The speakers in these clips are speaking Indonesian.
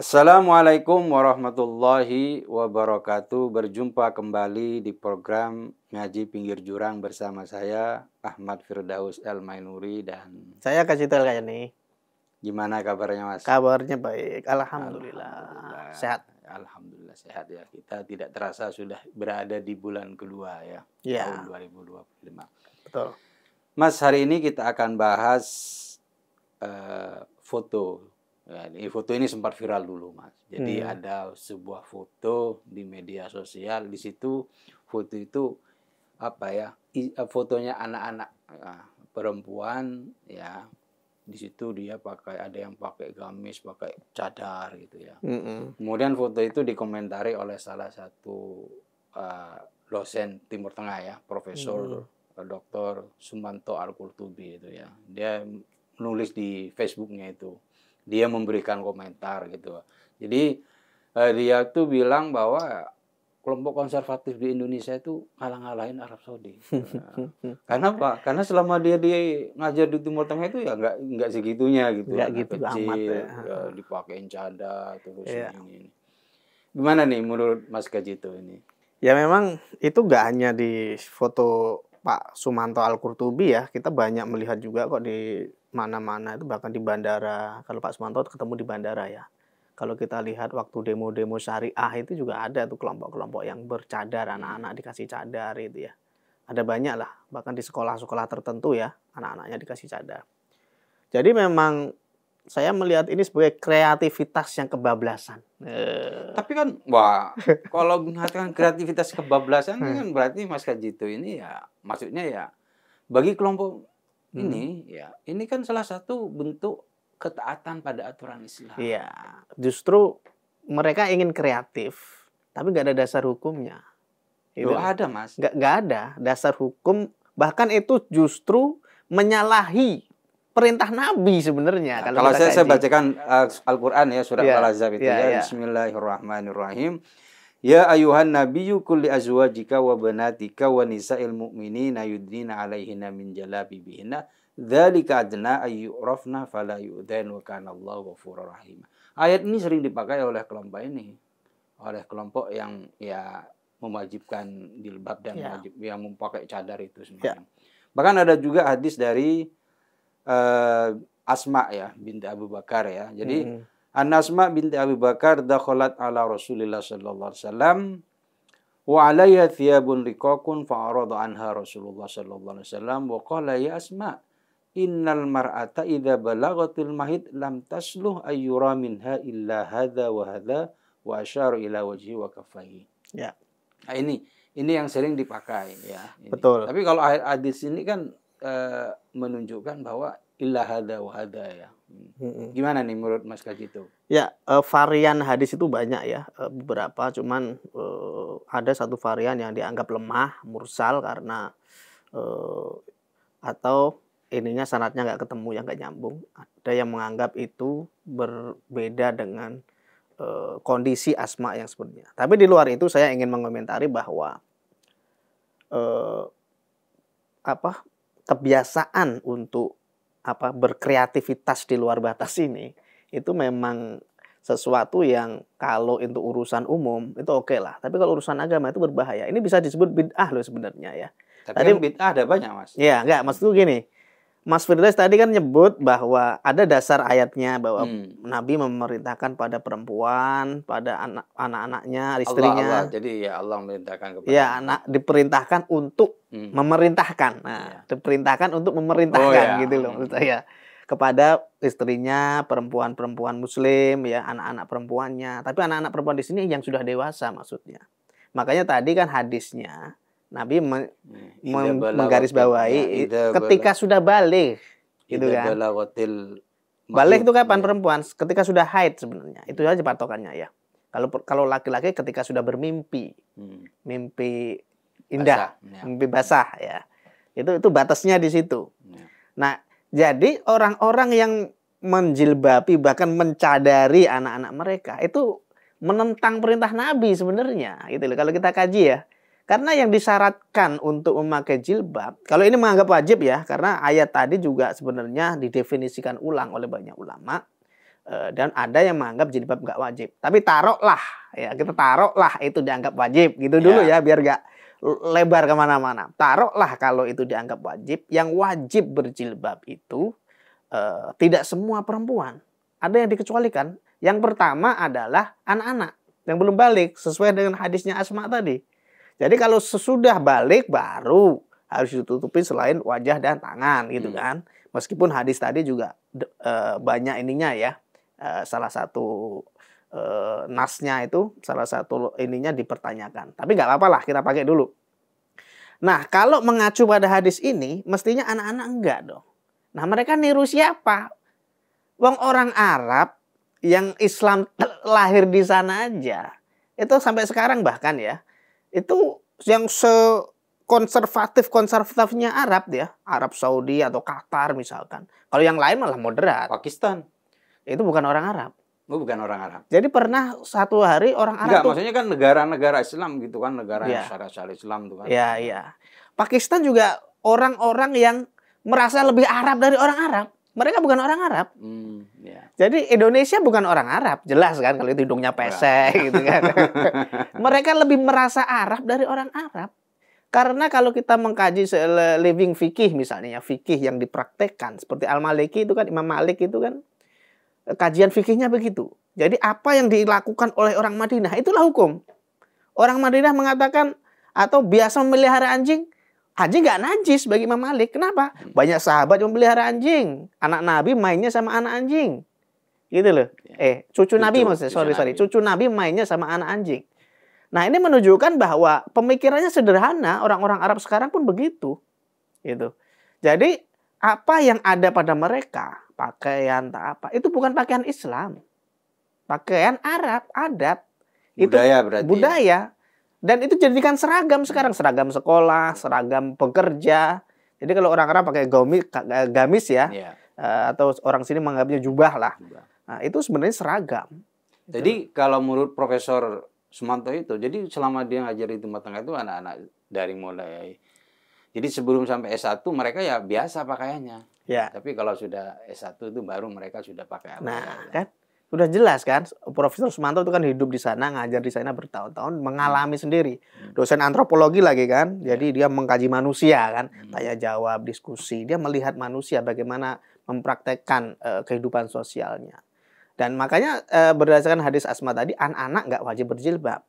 Assalamualaikum warahmatullahi wabarakatuh. Berjumpa kembali di program Ngaji Pinggir Jurang bersama saya Ahmad Firdaus El Mainuri dan Saya kasih tahu kayak nih. gimana kabarnya Mas? Kabarnya baik, alhamdulillah. Alhamdulillah. Sehat. Alhamdulillah sehat ya. Kita tidak terasa sudah berada di bulan kedua ya, Ya, tahun 2025. betul. Mas, hari ini kita akan bahas foto. Ya, foto ini sempat viral dulu, Mas. Jadi ada sebuah foto di media sosial. Di situ foto itu apa ya? Fotonya anak-anak perempuan ya. Di situ dia ada yang pakai gamis, pakai cadar gitu ya. Kemudian foto itu dikomentari oleh salah satu dosen Timur Tengah ya, Profesor Dr. Sumanto Al-Qurtubi itu ya. Dia menulis di Facebooknya itu. Dia memberikan komentar gitu. Jadi dia tuh bilang bahwa kelompok konservatif di Indonesia itu ngalah-ngalahin Arab Saudi. Karena apa? Karena selama dia ngajar di Timur Tengah itu ya nggak segitunya gitu. Nggak Anak gitu kecil, amat ya. dipakein cadar terus Iya. ini. Gimana nih menurut Mas Kajito ini? Ya memang itu nggak hanya di foto Pak Sumanto Al-Qurtubi ya. Kita banyak melihat juga kok di mana-mana itu, bahkan di bandara. Kalau Pak Sumanto ketemu di bandara ya. Kalau kita lihat waktu demo-demo syariah itu juga ada tuh kelompok-kelompok yang bercadar, anak-anak dikasih cadar itu ya. Ada banyak lah, bahkan di sekolah-sekolah tertentu ya, anak-anaknya dikasih cadar. Jadi memang saya melihat ini sebagai kreativitas yang kebablasan. Tapi kan, kalau mengatakan kreativitas kebablasan kan berarti Mas Kajito ini ya, maksudnya ya, bagi kelompok ini ya, ini kan salah satu bentuk ketaatan pada aturan Islam. Iya, justru mereka ingin kreatif, tapi nggak ada dasar hukumnya. Loh, ada Mas. Nggak ada dasar hukum, bahkan itu justru menyalahi perintah Nabi sebenarnya. Nah, kalau saya bacakan Al-Quran ya, surat Al-Ahzab itu ya. Bismillahirrahmanirrahim. Ya ayuhan nabiyyu qul li azwajika wa banatika wa nisa'il mu'minina yudnina 'alaihinna min jalabibihinna dzalika adna ay yu'rafna fala yu'dzain wa kana Allahu ghafurur rahim. Ayat ini sering dipakai oleh kelompok ini. Oleh kelompok yang ya mewajibkan jilbab dan yang memakai cadar itu semuanya. Bahkan ada juga hadis dari Asma ya binti Abu Bakar ya. Jadi An-Asma binti Abu Bakar dakhalat ala Rasulillah sallallahu alaihi wasallam wa alayha thiyabun riqaqun fa arada anha Rasulullah sallallahu alaihi wasallam wa qala ya Asma innal mar'ata idza balagatil mahid lam tasluh ayyura minha illa hadza wa hadza wa asyara ila wajhi wa kaffaihi. Ya. Nah, ini yang sering dipakai ya. Ini. Betul. Tapi kalau hadis ini kan menunjukkan bahwa illa hadza wa hadza ya. Gimana nih menurut Mas Kajito? Ya, varian hadis itu banyak ya, beberapa, cuman ada satu varian yang dianggap lemah, mursal karena atau ininya sanadnya nggak ketemu, yang nggak nyambung. Ada yang menganggap itu berbeda dengan kondisi Asma yang sebenarnya. Tapi di luar itu saya ingin mengomentari bahwa kebiasaan untuk berkreativitas di luar batas ini itu memang sesuatu yang kalau itu urusan umum itu oke lah. Tapi kalau urusan agama itu berbahaya. Ini bisa disebut bid'ah loh sebenarnya ya. Tapi bid'ah ada banyak Mas. Ya enggak, maksudku gini. Mas Firdaus tadi kan nyebut bahwa ada dasar ayatnya bahwa Nabi memerintahkan pada perempuan, pada anak-anaknya, istrinya. Allah. Jadi ya Allah memerintahkan kepada anak diperintahkan untuk memerintahkan. Nah, diperintahkan untuk memerintahkan gitu loh menurut saya. Kepada istrinya, perempuan-perempuan muslim ya, anak-anak perempuannya. Tapi anak-anak perempuan di sini yang sudah dewasa maksudnya. Makanya tadi kan hadisnya Nabi menggarisbawahi ketika sudah balik, gitu kan? Balik itu kapan perempuan? Ketika sudah haid sebenarnya. Itu aja patokannya ya. Kalau laki-laki ketika sudah bermimpi, mimpi indah, mimpi basah ya. Itu batasnya di situ. Nah, jadi orang-orang yang menjilbabi bahkan mencadari anak-anak mereka itu menentang perintah Nabi sebenarnya, gitu loh. Kalau kita kaji ya. Karena yang disyaratkan untuk memakai jilbab, kalau ini menganggap wajib ya, karena ayat tadi juga sebenarnya didefinisikan ulang oleh banyak ulama Dan ada yang menganggap jilbab nggak wajib. Tapi taruhlah, ya kita taruhlah itu dianggap wajib gitu dulu ya, biar nggak lebar kemana-mana. Taruhlah kalau itu dianggap wajib, yang wajib berjilbab itu tidak semua perempuan. Ada yang dikecualikan. Yang pertama adalah anak-anak yang belum balik, sesuai dengan hadisnya Asma tadi. Jadi kalau sesudah balik baru harus ditutupi selain wajah dan tangan gitu kan. Meskipun hadis tadi juga banyak ininya ya. Salah satu nasnya itu, salah satu ininya dipertanyakan. Tapi nggak apa-apa lah, kita pakai dulu. Nah, kalau mengacu pada hadis ini, mestinya anak-anak enggak dong. Nah, mereka niru siapa? Wong orang Arab yang Islam lahir di sana aja. Itu sampai sekarang bahkan ya. Itu yang konservatifnya Arab ya. Arab Saudi atau Qatar misalkan. Kalau yang lain malah moderat. Pakistan. Itu bukan orang Arab. Oh, bukan orang Arab. Jadi pernah satu hari orang Arab. Enggak, maksudnya kan negara-negara Islam gitu kan, negara yang syariat Islam tuh kan. Iya, iya. Pakistan juga orang-orang yang merasa lebih Arab dari orang Arab. Mereka bukan orang Arab. Jadi Indonesia bukan orang Arab, jelas kan kalau itu hidungnya pesek gitu kan. Mereka lebih merasa Arab dari orang Arab. Karena kalau kita mengkaji living fikih misalnya, fikih yang dipraktekkan seperti Al-Maliki itu kan, Imam Malik itu kan kajian fikihnya begitu. Jadi apa yang dilakukan oleh orang Madinah itulah hukum. Orang Madinah mengatakan atau biasa memelihara anjing, anjing nggak najis bagi Imam Malik. Kenapa? Banyak sahabat yang memelihara anjing. Anak Nabi mainnya sama anak anjing. Gitu loh. Cucu Nabi maksudnya. Sorry. Cucu Nabi mainnya sama anak anjing. Nah, ini menunjukkan bahwa pemikirannya sederhana. Orang-orang Arab sekarang pun begitu. Gitu. Jadi apa yang ada pada mereka, pakaian tak apa, itu bukan pakaian Islam. Pakaian Arab, adat. Budaya berarti. Budaya. Dan itu jadikan seragam sekarang. Seragam sekolah, seragam pekerja. Jadi kalau orang Arab pakai gamis ya. Atau orang sini menganggapnya jubah lah. Nah, itu sebenarnya seragam. Jadi kalau menurut Profesor Sumanto itu, jadi selama dia ngajar di Timur Tengah itu anak-anak dari mulai... Jadi sebelum sampai S1 mereka ya biasa pakaiannya. Ya. Tapi kalau sudah S1 itu baru mereka sudah pakai apa. Nah, kan sudah jelas kan. Profesor Sumanto itu kan hidup di sana, ngajar di sana bertahun-tahun, mengalami sendiri. Dosen antropologi lagi kan. Jadi dia mengkaji manusia kan. Tanya jawab, diskusi. Dia melihat manusia bagaimana mempraktekkan kehidupan sosialnya. Dan makanya berdasarkan hadis Asma tadi, anak-anak nggak wajib berjilbab.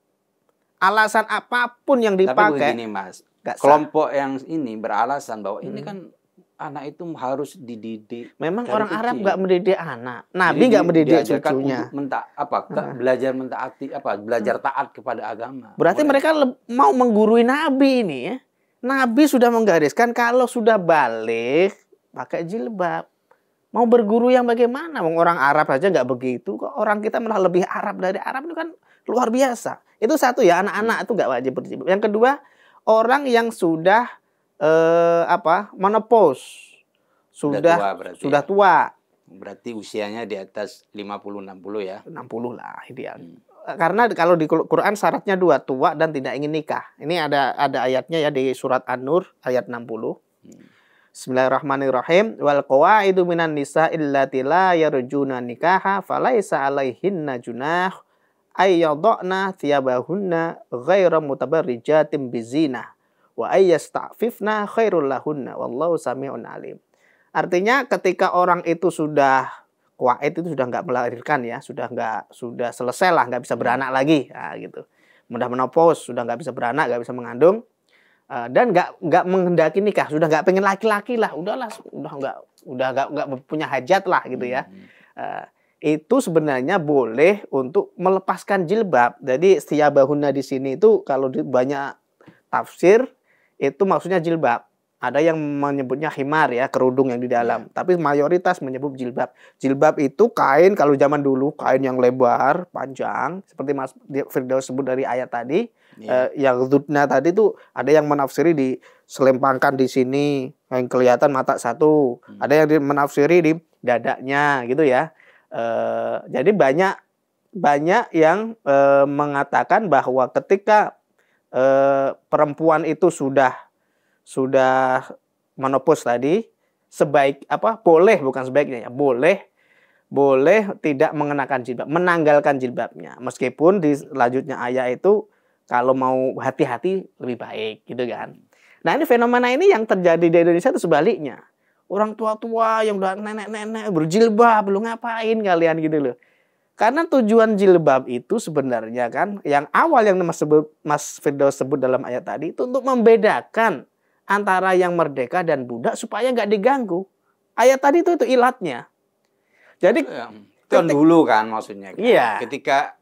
Alasan apapun yang dipakai. Tapi begini Mas, kelompok yang ini beralasan bahwa ini kan anak itu harus dididik. Memang orang kecil. Arab nggak mendidik anak. Nabi nggak mendidik cucunya. Belajar mentaati belajar taat kepada agama. Berarti mereka mau menggurui Nabi ini ya. Nabi sudah menggariskan kalau sudah balik pakai jilbab. Mau berguru yang bagaimana? Orang Arab saja nggak begitu. Kok orang kita malah lebih Arab dari Arab itu kan luar biasa. Itu satu ya, anak-anak itu nggak wajib berjilbab. Yang kedua, orang yang sudah menopause, sudah tua. Berarti usianya di atas 50-60 ya? 60 lah ideal. Karena kalau di Quran syaratnya 2, tua dan tidak ingin nikah. Ini ada ayatnya ya di surat An-Nur ayat 60. Bismillahirrahmanirrahim. Wal qawaidu minan nisa illati la yarjuna nikaha falaisa alaihinna junah ayyadna thiyabahunna ghaira mutabarrijatin bizina wa ayyasta'fifna khairul lahunna wallahu sami'un alim. Artinya ketika orang itu sudah qaid itu sudah nggak melahirkan ya, sudah selesai lah, nggak bisa beranak lagi, nah, gitu. Mudah menopause, sudah nggak bisa beranak, nggak bisa mengandung. Dan nggak menghendaki nikah, sudah nggak pengen laki-laki lah, udah nggak punya hajat lah gitu ya. Itu sebenarnya boleh untuk melepaskan jilbab. Jadi thiyabahunna di sini itu kalau banyak tafsir itu maksudnya jilbab. Ada yang menyebutnya khimar ya, kerudung yang di dalam. Tapi mayoritas menyebut jilbab. Jilbab itu kain, kalau zaman dulu kain yang lebar, panjang, seperti Mas Firdaus sebut dari ayat tadi. Yang zudna tadi tuh ada yang menafsiri diselempangkan di sini, yang kelihatan mata satu. Ada yang menafsiri di dadanya gitu ya. Jadi banyak yang mengatakan bahwa ketika perempuan itu sudah menopause tadi, boleh, bukan sebaiknya ya, boleh boleh tidak mengenakan jilbab, menanggalkan jilbabnya. Meskipun di selanjutnya ayat itu kalau mau hati-hati lebih baik gitu kan. Nah ini fenomena ini yang terjadi di Indonesia itu sebaliknya. Orang tua-tua yang udah nenek-nenek berjilbab, lu ngapain kalian gitu loh. Karena tujuan jilbab itu sebenarnya kan yang awal yang Mas Firdaus sebut dalam ayat tadi itu untuk membedakan antara yang merdeka dan budak supaya nggak diganggu. Ayat tadi itu ilatnya. Jadi itu kan dulu kan maksudnya kan. Iya. Ketika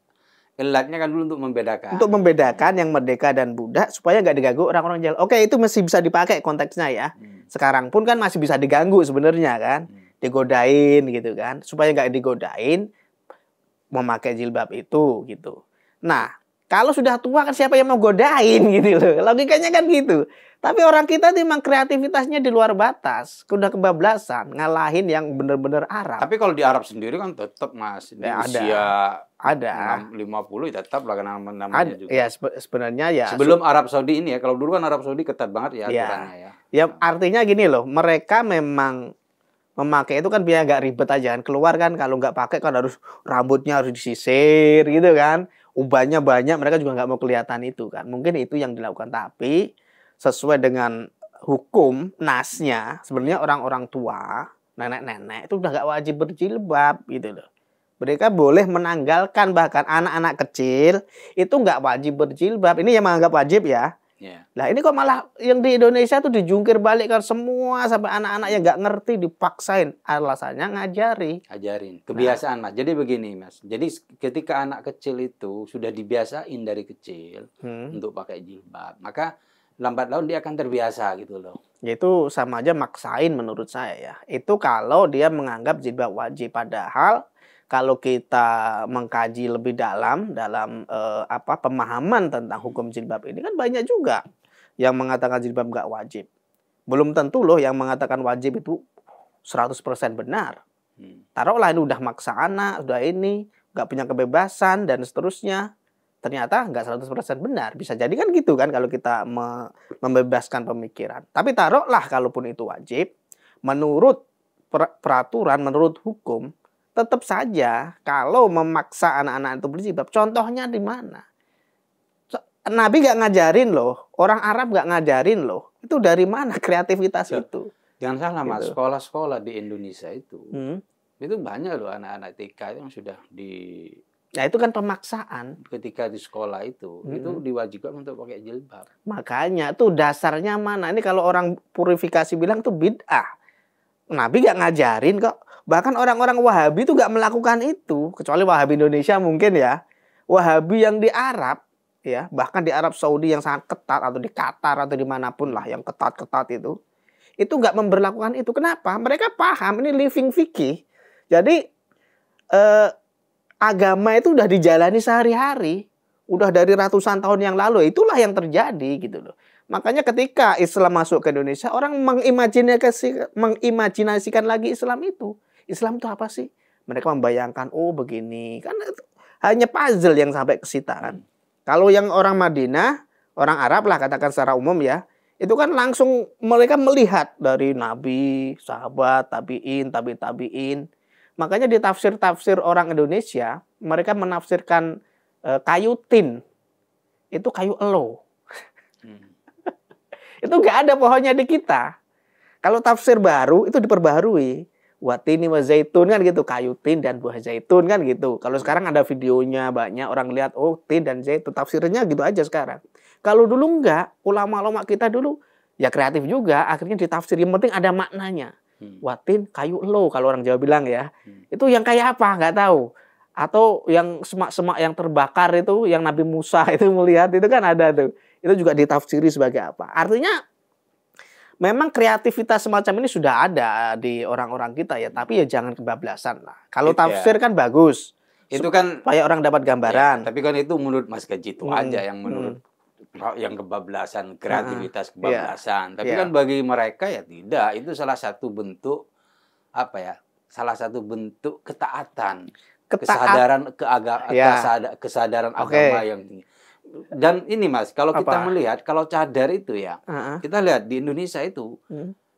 ilatnya kan dulu untuk membedakan. Untuk membedakan yang merdeka dan budak supaya nggak diganggu orang-orang jahil. Oke, itu masih bisa dipakai konteksnya ya. Sekarang pun kan masih bisa diganggu sebenarnya kan. Digodain gitu kan. Supaya nggak digodain memakai jilbab itu gitu. Nah, kalau sudah tua kan siapa yang mau godain gitu loh. Logikanya kan gitu. Tapi orang kita tuh memang kreativitasnya di luar batas. Udah kebablasan ngalahin yang bener-bener Arab. Tapi kalau di Arab sendiri kan tetap Mas di Ya, usia ada 50 tetap lah namanya juga. Ya sebenarnya ya. Sebelum Arab Saudi ini ya, kalau dulu kan Arab Saudi ketat banget ya aturannya ya. Ya artinya gini loh, mereka memang memakai itu kan biar nggak ribet aja kan. Keluar kan kalau nggak pakai kan harus rambutnya harus disisir gitu kan. Ubannya banyak, mereka juga nggak mau kelihatan itu kan. Mungkin itu yang dilakukan, tapi sesuai dengan hukum nasnya sebenarnya orang-orang tua, nenek-nenek itu udah nggak wajib berjilbab gitu loh. Mereka boleh menanggalkan, bahkan anak-anak kecil itu nggak wajib berjilbab. Ini yang menganggap wajib ya. Nah ini kok malah yang di Indonesia tuh dijungkir balik kan semua sampai anak-anak yang nggak ngerti dipaksain, alasannya ngajarin kebiasaan Mas. Jadi begini Mas, jadi ketika anak kecil itu sudah dibiasain dari kecil untuk pakai jilbab, maka lambat laun dia akan terbiasa gitu loh. Itu sama aja maksain menurut saya ya. Itu kalau dia menganggap jilbab wajib, padahal kalau kita mengkaji lebih dalam pemahaman tentang hukum jilbab ini kan banyak juga yang mengatakan jilbab nggak wajib. Belum tentu loh yang mengatakan wajib itu 100% benar. Taruhlah ini udah maksa anak, udah ini nggak punya kebebasan dan seterusnya. Ternyata nggak 100% benar. Bisa jadi kan gitu kan kalau kita membebaskan pemikiran. Tapi taruhlah kalaupun itu wajib, menurut peraturan, menurut hukum, tetap saja kalau memaksa anak-anak itu berjilbab, contohnya di mana? Nabi nggak ngajarin loh, orang Arab nggak ngajarin loh. Itu dari mana kreativitas itu? Jangan salah Mas, sekolah-sekolah di Indonesia itu banyak loh anak-anak TK yang sudah di. Nah itu kan pemaksaan. Ketika di sekolah itu diwajibkan untuk pakai jilbab. Makanya tuh dasarnya mana? Ini kalau orang purifikasi bilang tuh bid'ah. Nabi nggak ngajarin kok. Bahkan orang-orang Wahabi itu nggak melakukan itu. Kecuali Wahabi Indonesia mungkin ya. Wahabi yang di Arab, ya bahkan di Arab Saudi yang sangat ketat, atau di Qatar atau dimanapun lah yang ketat-ketat itu nggak memberlakukan itu. Kenapa? Mereka paham ini living fikih. Jadi agama itu udah dijalani sehari-hari, udah dari ratusan tahun yang lalu. Itulah yang terjadi gitu loh. Makanya ketika Islam masuk ke Indonesia, orang mengimajinasikan lagi Islam itu. Islam itu apa sih? Mereka membayangkan, oh begini. Kan hanya puzzle yang sampai ke situ kan. Kalau yang orang Madinah, orang Arab lah katakan secara umum ya, itu kan langsung mereka melihat dari Nabi, sahabat, tabi'in, tabi'in. Makanya di tafsir-tafsir orang Indonesia, mereka menafsirkan kayu tin, itu kayu elo. Itu nggak ada pohonnya di kita. Kalau tafsir baru, itu diperbaharui. Watini wa zaitun kan gitu, kayu tin dan buah zaitun kan gitu. Kalau sekarang ada videonya banyak orang lihat, oh tin dan zaitun, tafsirnya gitu aja sekarang. Kalau dulu enggak, ulama-ulama kita dulu ya kreatif juga, akhirnya ditafsir yang penting ada maknanya. Watin kayu elo kalau orang Jawa bilang ya. Itu yang kayak apa nggak tahu. Atau yang semak-semak yang terbakar itu, yang Nabi Musa itu melihat itu kan ada tuh. Itu juga ditafsiri sebagai apa. Artinya memang kreativitas semacam ini sudah ada di orang-orang kita ya, tapi ya jangan kebablasan lah. Kalau tafsir kan bagus. Itu kan supaya orang dapat gambaran. Ya, tapi kan itu menurut Mas Gaji itu aja yang menurut yang kebablasan, kreativitas kebablasan. Tapi kan bagi mereka ya tidak. Itu salah satu bentuk apa ya? Salah satu bentuk ketaatan, kesadaran agama yang tinggi. Dan ini Mas, kalau kita melihat, kalau cadar itu ya, kita lihat di Indonesia itu,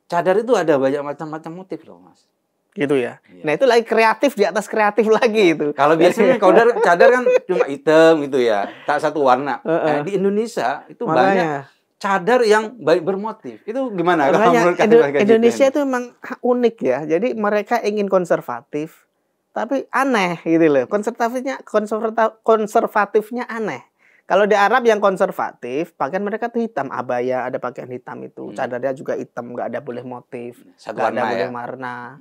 cadar itu ada banyak macam-macam motif loh Mas. Gitu ya. Nah itu lagi kreatif di atas kreatif lagi itu. Kalau biasanya cadar kan cuma hitam gitu ya, tak satu warna. Nah, di Indonesia itu banyak cadar yang baik bermotif. Itu gimana kalau menurut Indonesia itu memang unik ya. Jadi mereka ingin konservatif, tapi aneh gitu loh. Konservatifnya aneh. Kalau di Arab yang konservatif, pakaian mereka tuh hitam, abaya ada pakaian hitam itu, cadarnya juga hitam, nggak ada boleh motif, nggak ada boleh warna.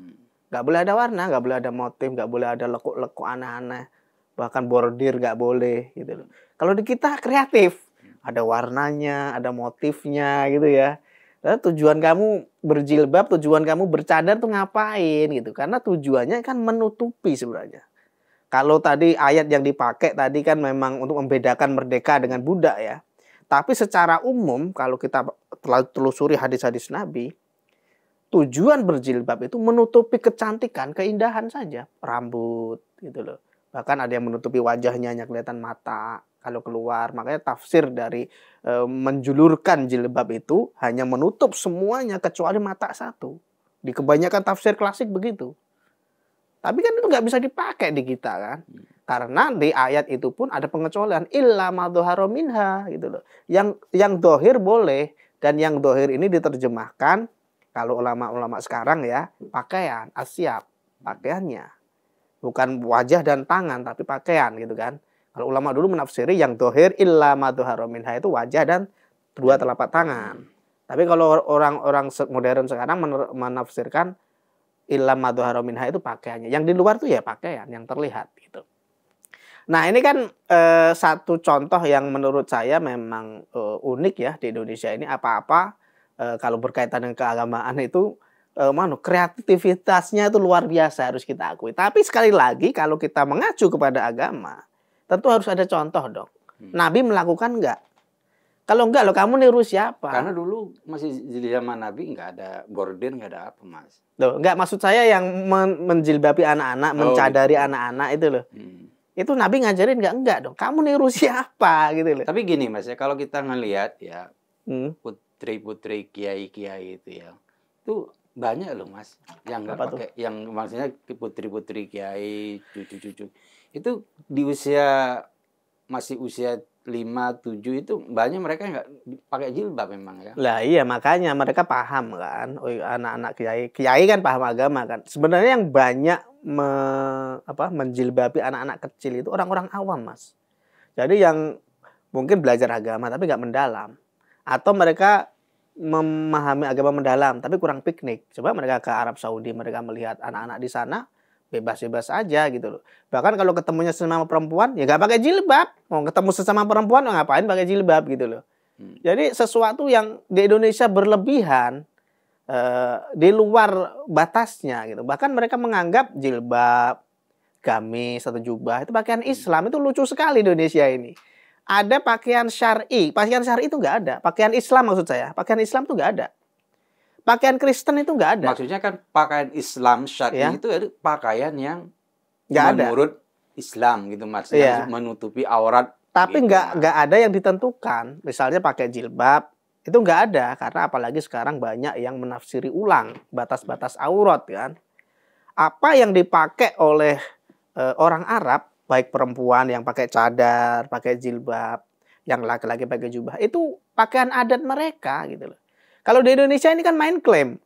Nggak boleh ada warna, nggak boleh ada motif, nggak boleh ada lekuk-lekuk aneh-aneh. Bahkan bordir nggak boleh gitu loh. Kalau di kita kreatif, ada warnanya, ada motifnya gitu ya. Lalu tujuan kamu berjilbab, tujuan kamu bercadar tuh ngapain gitu. Karena tujuannya kan menutupi sebenarnya. Kalau tadi ayat yang dipakai tadi kan memang untuk membedakan merdeka dengan budak ya. Tapi secara umum kalau kita telusuri hadis-hadis Nabi, tujuan berjilbab itu menutupi kecantikan, keindahan saja. Rambut gitu loh. Bahkan ada yang menutupi wajahnya, hanya kelihatan mata kalau keluar. Makanya tafsir dari menjulurkan jilbab itu hanya menutup semuanya kecuali mata satu. Di kebanyakan tafsir klasik begitu. Tapi kan itu nggak bisa dipakai di kita kan. Karena di ayat itu pun ada pengecualian. Illa ma dhahara minha gitu loh. Yang dohir boleh. Dan yang dohir ini diterjemahkan kalau ulama-ulama sekarang ya, pakaian, asyab, pakaiannya. Bukan wajah dan tangan, tapi pakaian gitu kan. Kalau ulama dulu menafsiri yang dohir illa ma dhahara minha itu wajah dan dua telapak tangan. Tapi kalau orang-orang modern sekarang menafsirkan illa ma dhahara minha itu pakaiannya. Yang di luar tuh ya pakaian yang terlihat gitu. Nah ini kan satu contoh yang menurut saya memang unik ya di Indonesia ini. Apa-apa kalau berkaitan dengan keagamaan itu kreativitasnya itu luar biasa harus kita akui. Tapi sekali lagi kalau kita mengacu kepada agama, tentu harus ada contoh dong. Nabi melakukan enggak? Kalau enggak loh, kamu niru siapa? Karena dulu masih di zaman Nabi enggak ada gorden, enggak ada apa, Mas. Loh, enggak, maksud saya yang menjilbabi anak-anak, mencadari anak-anak itu loh. Itu Nabi ngajarin enggak dong. Kamu niru siapa gitu loh. Tapi gini, Mas ya, kalau kita ngelihat ya putri-putri kiai-kiai itu ya. Itu banyak loh, Mas, yang enggak pakai, yang maksudnya putri-putri kiai, cucu-cucu. Itu di masih usia 5, 7 itu banyak mereka nggak pakai jilbab memang ya. Lah iya, makanya mereka paham kan. Oh, anak-anak kiai kan paham agama kan. Sebenarnya yang banyak menjilbabi anak-anak kecil itu orang-orang awam, Mas. Jadi yang mungkin belajar agama tapi nggak mendalam, atau mereka memahami agama mendalam tapi kurang piknik. Coba mereka ke Arab Saudi, mereka melihat anak-anak di sana bebas-bebas aja gitu loh. Bahkan kalau ketemunya sesama perempuan ya nggak pakai jilbab. Mau ketemu sesama perempuan ngapain pakai jilbab gitu loh. Jadi sesuatu yang di Indonesia berlebihan, di luar batasnya gitu. Bahkan mereka menganggap jilbab, gamis atau jubah itu pakaian Islam. Itu lucu sekali Indonesia ini. Ada pakaian syar'i. Pakaian syar'i itu nggak ada. Pakaian Islam maksud saya. Pakaian Islam itu nggak ada. Pakaian Kristen itu nggak ada. Maksudnya kan pakaian Islam syar'i ya? Itu pakaian yang menurut Islam gitu, Mas. Yang menutupi aurat. Tapi gitu, nggak ada yang ditentukan. Misalnya pakai jilbab itu nggak ada, karena apalagi sekarang banyak yang menafsiri ulang batas-batas aurat kan. Apa yang dipakai oleh orang Arab, baik perempuan yang pakai cadar, pakai jilbab, yang laki-laki pakai jubah, itu pakaian adat mereka gitu loh. Kalau di Indonesia ini kan main klaim.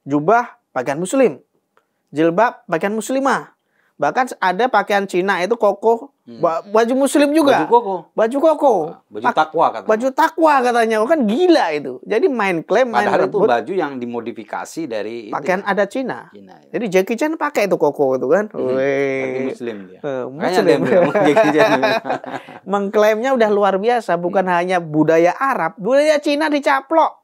Jubah pakaian muslim. Jilbab pakaian muslimah. Bahkan ada pakaian Cina itu koko, baju muslim juga. Baju koko. Baju takwa katanya. Baju takwa katanya. Oh, kan gila itu. Jadi main klaim, main padahal itu baju yang dimodifikasi dari pakaian adat Cina. Ya. Jadi Jackie Chan pakai itu koko itu kan. Baju muslim dia. Muslim. Mengklaimnya udah luar biasa, bukan hanya budaya Arab, budaya Cina dicaplok.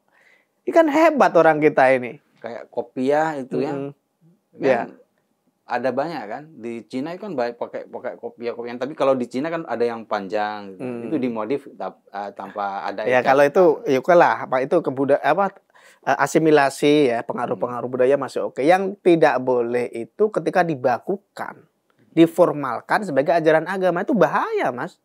Ini kan hebat orang kita ini. Kayak kopiah itu kan ada banyak kan. Di Cina kan pakai kopiah. Tapi kalau di Cina kan ada yang panjang. Itu dimodif tanpa ada. Ya kalau itu lah itu asimilasi ya, pengaruh-pengaruh budaya masih oke. Yang tidak boleh itu ketika dibakukan, diformalkan sebagai ajaran agama, itu bahaya, Mas.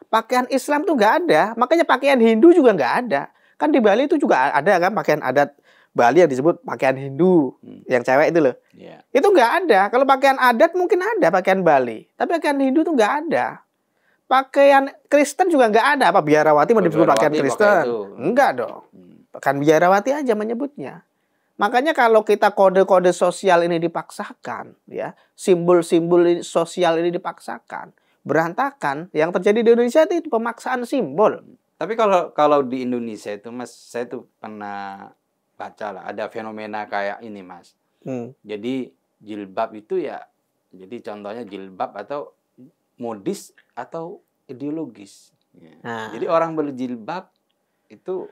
Pakaian Islam tuh nggak ada. Makanya pakaian Hindu juga nggak ada. Kan di Bali itu juga ada kan pakaian adat Bali yang disebut pakaian Hindu, yang cewek itu loh. Yeah. Itu nggak ada. Kalau pakaian adat mungkin ada, pakaian Bali. Tapi pakaian Hindu itu nggak ada. Pakaian Kristen juga nggak ada. Apa biarawati mau disebut pakaian Kristen? Enggak dong. Pakaian biarawati aja menyebutnya. Makanya kalau kita kode-kode sosial ini dipaksakan, ya, simbol-simbol sosial ini dipaksakan, berantakan. Yang terjadi di Indonesia itu pemaksaan simbol. Tapi kalau di Indonesia itu, Mas, saya tuh pernah baca lah, ada fenomena kayak ini, Mas. Jadi jilbab itu ya, jadi contohnya jilbab atau modis atau ideologis. Ya. Jadi orang berjilbab itu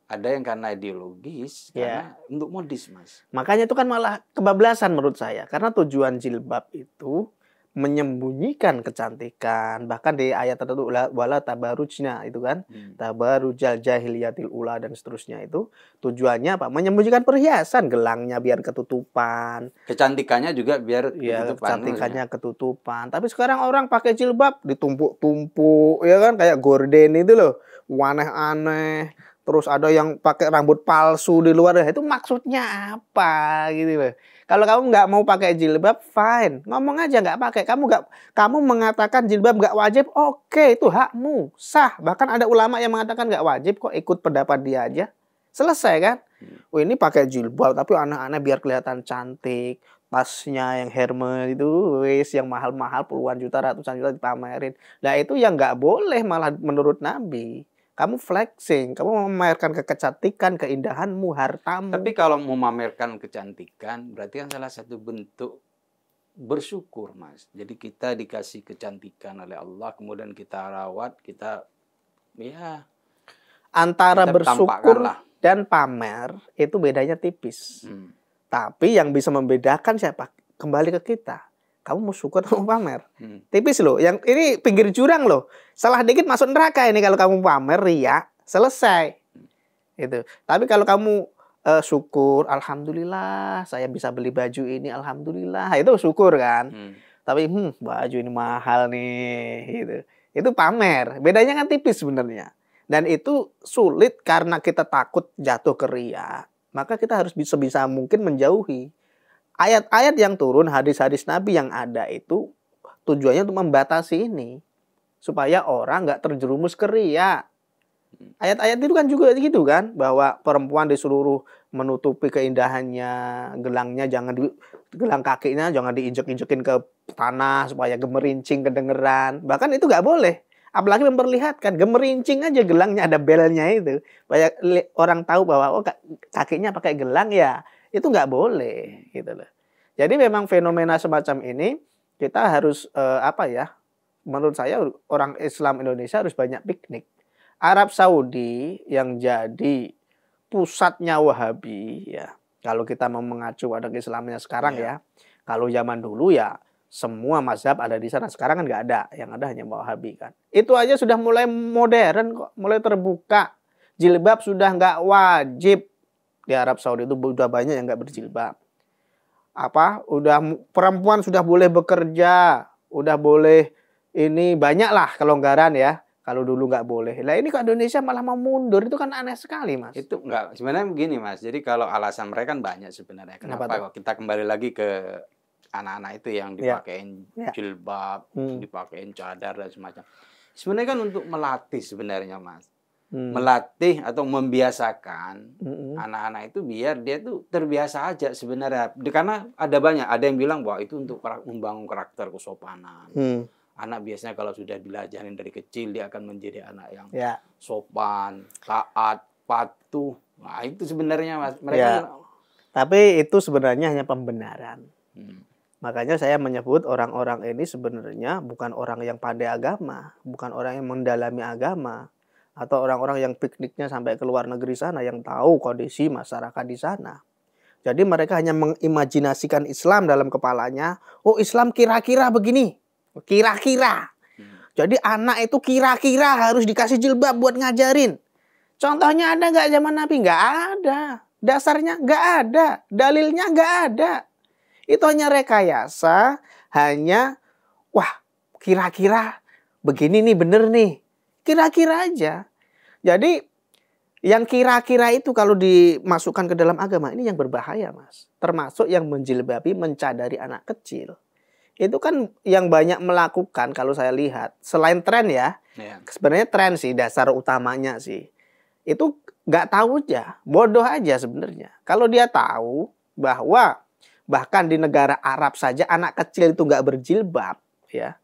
ada yang karena ideologis, karena untuk modis, Mas. Makanya itu kan malah kebablasan menurut saya. Karena tujuan jilbab itu menyembunyikan kecantikan. Bahkan di ayat tertentu, wala tabarujna itu kan. Tabarujal jahiliyatil ula dan seterusnya itu. Tujuannya apa? Menyembunyikan perhiasan. Gelangnya biar ketutupan. Kecantikannya juga biar ketutupan. Kecantikannya ketutupan. Tapi sekarang orang pakai jilbab ditumpuk-tumpuk. Ya kan? Kayak gorden itu loh. Aneh-aneh. Terus ada yang pakai rambut palsu di luar. Itu maksudnya apa gitu loh. Kalau kamu nggak mau pakai jilbab, fine. Ngomong aja nggak pakai. Kamu mengatakan jilbab nggak wajib, oke, itu hakmu. Sah. Bahkan ada ulama yang mengatakan nggak wajib kok, ikut pendapat dia aja. Selesai kan? Oh, ini pakai jilbab tapi aneh-aneh biar kelihatan cantik. Tasnya yang Hermes itu, yang mahal-mahal puluhan juta, ratusan juta dipamerin. Nah itu yang nggak boleh malah menurut Nabi. Kamu flexing, kamu memamerkan kecantikan, keindahanmu, hartamu. Tapi kalau memamerkan kecantikan, berarti kan salah satu bentuk bersyukur, Mas. Jadi kita dikasih kecantikan oleh Allah, kemudian kita rawat, kita ya antara kita bersyukur dan pamer itu bedanya tipis. Tapi yang bisa membedakan siapa? Kembali ke kita. Kamu mau syukur atau mau pamer? Tipis loh. Yang ini pinggir jurang loh. Salah dikit masuk neraka ini kalau kamu pamer, ria, selesai. Gitu. Tapi kalau kamu syukur, alhamdulillah saya bisa beli baju ini, alhamdulillah. Itu syukur kan. Tapi baju ini mahal nih, gitu. Itu pamer. Bedanya kan tipis sebenarnya. Dan itu sulit karena kita takut jatuh ke ria. Maka kita harus sebisa mungkin menjauhi. Ayat-ayat yang turun, hadis-hadis Nabi yang ada itu tujuannya untuk membatasi ini. Supaya orang nggak terjerumus ke ria. Ayat-ayat itu kan juga gitu kan. Bahwa perempuan disuruh menutupi keindahannya. Gelangnya gelang kakinya jangan diinjek-injekin ke tanah. Supaya gemerincing kedengeran. Bahkan itu nggak boleh. Apalagi memperlihatkan. Gemerincing aja gelangnya ada belnya itu. Supaya orang tahu bahwa kakinya pakai gelang ya. Itu nggak boleh gitu loh. Jadi memang fenomena semacam ini kita harus menurut saya orang Islam Indonesia harus banyak piknik. Arab Saudi yang jadi pusatnya Wahabi ya. Kalau kita mau mengacu pada Islamnya sekarang ya. Kalau zaman dulu ya semua mazhab ada di sana. Sekarang kan nggak ada. Yang ada hanya Wahabi kan. Itu aja sudah mulai modern kok, mulai terbuka. Jilbab sudah nggak wajib. Di Arab Saudi itu udah banyak yang nggak berjilbab. Perempuan sudah boleh bekerja, udah boleh ini banyak lah kelonggaran ya. Kalau dulu nggak boleh. Lah ini kok Indonesia malah mau mundur, itu kan aneh sekali, Mas. Itu nggak, sebenarnya begini, Mas. Jadi kalau alasan mereka kan banyak sebenarnya. Kenapa kok kita kembali lagi ke anak-anak itu yang dipakein jilbab, dipakein cadar dan semacam. Sebenarnya kan untuk melatih sebenarnya, Mas. Melatih atau membiasakan anak-anak itu biar dia tuh terbiasa aja sebenarnya. Karena ada yang bilang bahwa itu untuk membangun karakter kesopanan. Anak biasanya kalau sudah dilajarin dari kecil dia akan menjadi anak yang sopan, taat, patuh. Nah, itu sebenarnya Mas. Mereka tapi itu sebenarnya hanya pembenaran. Makanya saya menyebut orang-orang ini sebenarnya bukan orang yang pandai agama, bukan orang yang mendalami agama. Atau orang-orang yang pikniknya sampai ke luar negeri sana yang tahu kondisi masyarakat di sana. Jadi mereka hanya mengimajinasikan Islam dalam kepalanya. Oh, Islam kira-kira begini. Kira-kira. Jadi anak itu kira-kira harus dikasih jilbab buat ngajarin. Contohnya ada nggak zaman Nabi? Nggak ada. Dasarnya nggak ada. Dalilnya nggak ada. Itu hanya rekayasa. Hanya, wah kira-kira begini nih bener nih. Kira-kira aja. Jadi Yang kira-kira itu kalau dimasukkan ke dalam agama ini yang berbahaya, Mas. Termasuk yang menjilbabi, mencadari anak kecil. Itu kan yang banyak melakukan kalau saya lihat. Selain tren ya, sebenarnya tren sih dasar utamanya sih. Itu nggak tahu aja, bodoh aja sebenarnya. Kalau dia tahu bahwa bahkan di negara Arab saja anak kecil itu nggak berjilbab, ya.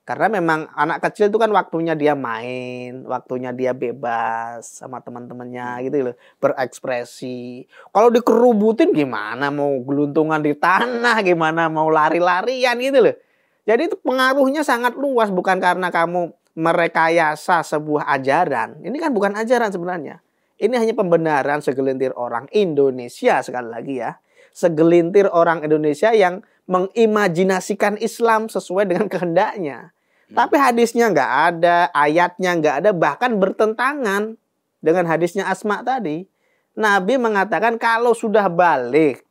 Karena memang anak kecil itu kan waktunya dia main, waktunya dia bebas sama teman-temannya gitu loh, berekspresi. Kalau dikerubutin gimana mau geluntungan di tanah, gimana mau lari-larian gitu loh. Jadi itu pengaruhnya sangat luas, bukan karena kamu merekayasa sebuah ajaran. Ini kan bukan ajaran sebenarnya. Ini hanya pembenaran segelintir orang Indonesia, sekali lagi ya. Segelintir orang Indonesia yang mengimajinasikan Islam sesuai dengan kehendaknya. Tapi hadisnya nggak ada, ayatnya nggak ada, bahkan bertentangan dengan hadisnya Asma tadi. Nabi mengatakan kalau sudah balik,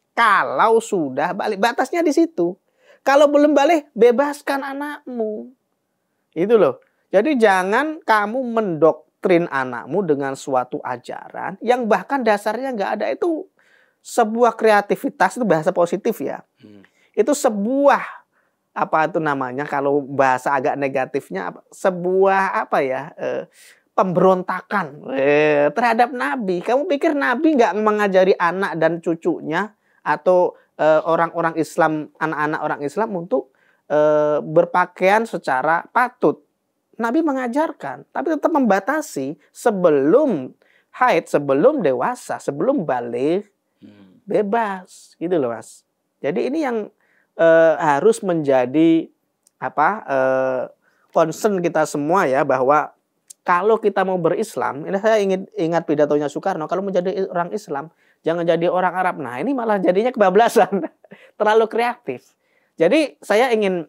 batasnya di situ. Kalau belum balik, bebaskan anakmu. Itu loh. Jadi jangan kamu mendoktrin anakmu dengan suatu ajaran yang bahkan dasarnya nggak ada. Itu sebuah kreativitas, itu bahasa positif ya. Itu sebuah apa itu namanya kalau bahasa agak negatifnya sebuah pemberontakan terhadap Nabi. Kamu pikir Nabi nggak mengajari anak dan cucunya atau orang-orang Islam, anak-anak orang Islam untuk berpakaian secara patut? Nabi mengajarkan, tapi tetap membatasi sebelum haid, sebelum dewasa, sebelum balik bebas, gitu loh Mas. Jadi ini yang harus menjadi concern kita semua ya, bahwa kalau kita mau berislam, ini saya ingat pidatonya Soekarno, kalau menjadi orang Islam jangan jadi orang Arab. Nah ini malah jadinya kebablasan, terlalu kreatif. Jadi saya ingin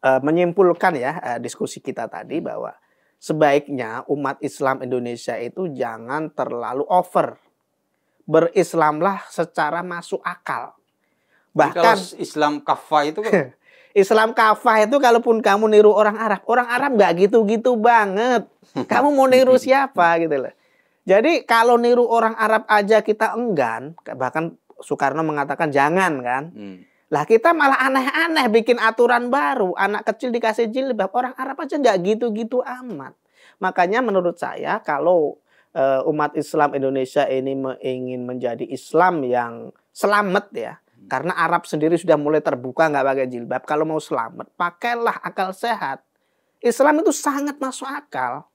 menyimpulkan ya diskusi kita tadi bahwa sebaiknya umat Islam Indonesia itu jangan terlalu over. Berislamlah secara masuk akal. Bahkan kalau Islam kafah itu kan Islam kafah itu kalaupun kamu niru orang Arab nggak gitu-gitu banget. Kamu mau niru siapa gitu loh. Jadi kalau niru orang Arab aja kita enggan, bahkan Soekarno mengatakan jangan kan. Lah kita malah aneh-aneh bikin aturan baru, anak kecil dikasih jilbab, orang Arab aja nggak gitu-gitu amat. Makanya menurut saya kalau umat Islam Indonesia ini ingin menjadi Islam yang selamat ya. Karena Arab sendiri sudah mulai terbuka nggak pakai jilbab. Kalau mau selamat, pakailah akal sehat. Islam itu sangat masuk akal.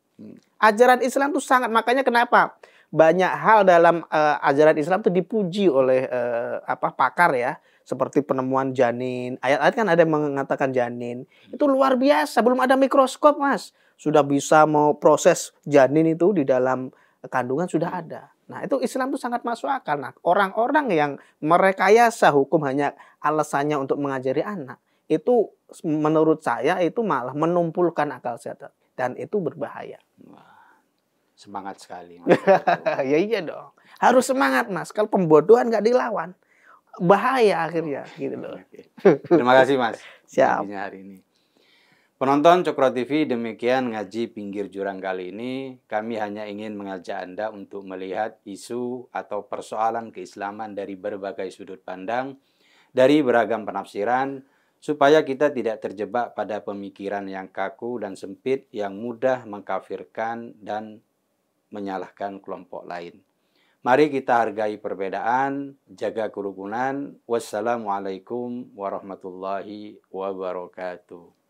Ajaran Islam itu sangat, makanya kenapa banyak hal dalam ajaran Islam itu dipuji oleh pakar ya. Seperti penemuan janin. Ayat-ayat kan ada yang mengatakan janin. Itu luar biasa. Belum ada mikroskop, Mas. Sudah bisa mau proses janin itu di dalam kandungan sudah ada. Nah, itu Islam itu sangat masuk akal. Nah, orang-orang yang merekayasa hukum hanya alasannya untuk mengajari anak, itu menurut saya itu malah menumpulkan akal sehat. Dan itu berbahaya. Wah, semangat sekali. Mas. Ya iya dong. Harus semangat, Mas. Kalau pembodohan nggak dilawan, bahaya akhirnya. Gitu loh. Terima kasih, Mas. Siap. Hari ini. Penonton Cokro TV, demikian ngaji pinggir jurang kali ini. Kami hanya ingin mengajak Anda untuk melihat isu atau persoalan keislaman dari berbagai sudut pandang, dari beragam penafsiran, supaya kita tidak terjebak pada pemikiran yang kaku dan sempit yang mudah mengkafirkan dan menyalahkan kelompok lain. Mari kita hargai perbedaan, jaga kerukunan. Wassalamualaikum warahmatullahi wabarakatuh.